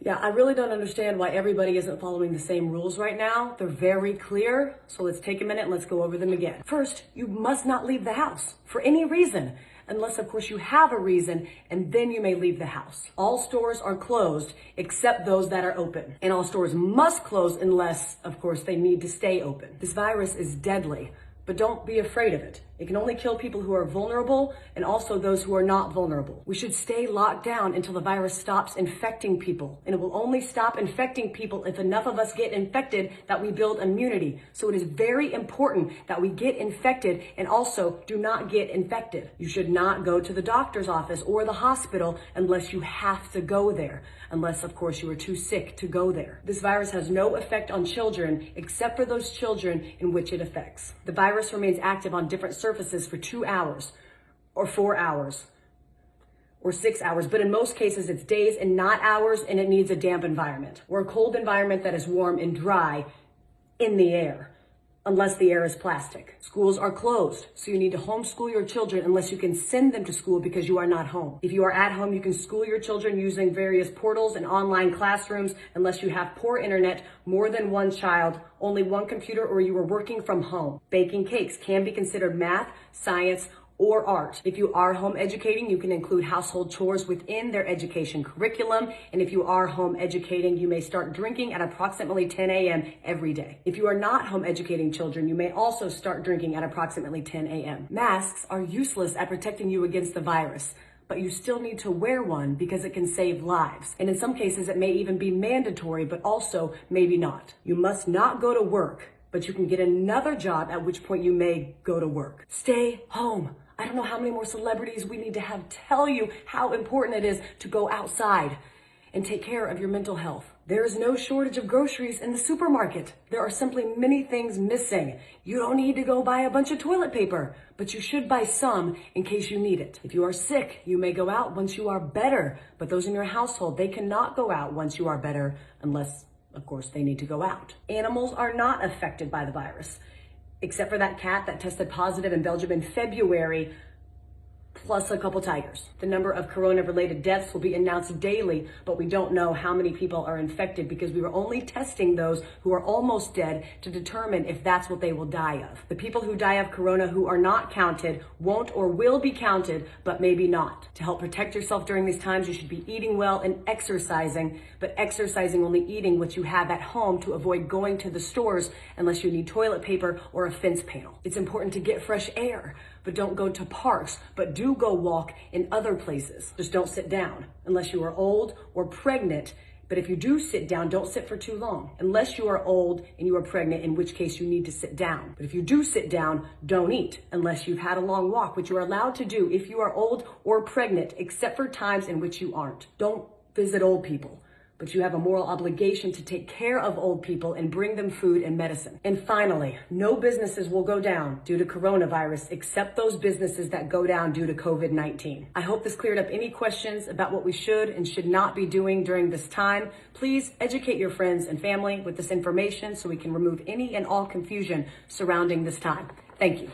Yeah, I really don't understand why everybody isn't following the same rules right now. They're very clear, so let's take a minute and let's go over them again. First, you must not leave the house for any reason, unless of course you have a reason, and then you may leave the house. All stores are closed except those that are open, and all stores must close unless, of course, they need to stay open. This virus is deadly, but don't be afraid of it. It can only kill people who are vulnerable and also those who are not vulnerable. We should stay locked down until the virus stops infecting people. And it will only stop infecting people if enough of us get infected that we build immunity. So it is very important that we get infected and also do not get infected. You should not go to the doctor's office or the hospital unless you have to go there. Unless, of course, you are too sick to go there. This virus has no effect on children except for those children in which it affects. The virus remains active on different surfaces for 2 hours or 4 hours or 6 hours, but in most cases it's days and not hours, and it needs a damp environment or a cold environment that is warm and dry in the air, unless the air is plastic. Schools are closed, so you need to homeschool your children unless you can send them to school because you are not home. If you are at home, you can school your children using various portals and online classrooms unless you have poor internet, more than one child, only one computer, or you are working from home. Baking cakes can be considered math, science, or art. If you are home educating, you can include household chores within their education curriculum. And if you are home educating, you may start drinking at approximately 10 a.m. every day. If you are not home educating children, you may also start drinking at approximately 10 a.m. Masks are useless at protecting you against the virus, but you still need to wear one because it can save lives. And in some cases, it may even be mandatory, but also maybe not. You must not go to work, but you can get another job, at which point you may go to work. Stay home. I don't know how many more celebrities we need to have tell you how important it is to go outside and take care of your mental health. There is no shortage of groceries in the supermarket. There are simply many things missing. You don't need to go buy a bunch of toilet paper, but you should buy some in case you need it. If you are sick, you may go out once you are better, but those in your household, they cannot go out once you are better unless, of course, they need to go out. Animals are not affected by the virus, except for that cat that tested positive in Belgium in February, plus a couple tigers. The number of corona-related deaths will be announced daily, but we don't know how many people are infected because we were only testing those who are almost dead to determine if that's what they will die of. The people who die of corona who are not counted won't or will be counted, but maybe not. To help protect yourself during these times, you should be eating well and exercising, but exercising only eating what you have at home to avoid going to the stores unless you need toilet paper or a fence panel. It's important to get fresh air, but don't go to parks, but do go walk in other places. Just don't sit down unless you are old or pregnant. But if you do sit down, don't sit for too long. Unless you are old and you are pregnant, in which case you need to sit down. But if you do sit down, don't eat unless you've had a long walk, which you are allowed to do if you are old or pregnant, except for times in which you aren't. Don't visit old people, but you have a moral obligation to take care of old people and bring them food and medicine. And finally, no businesses will go down due to coronavirus except those businesses that go down due to COVID-19. I hope this cleared up any questions about what we should and should not be doing during this time. Please educate your friends and family with this information so we can remove any and all confusion surrounding this time. Thank you.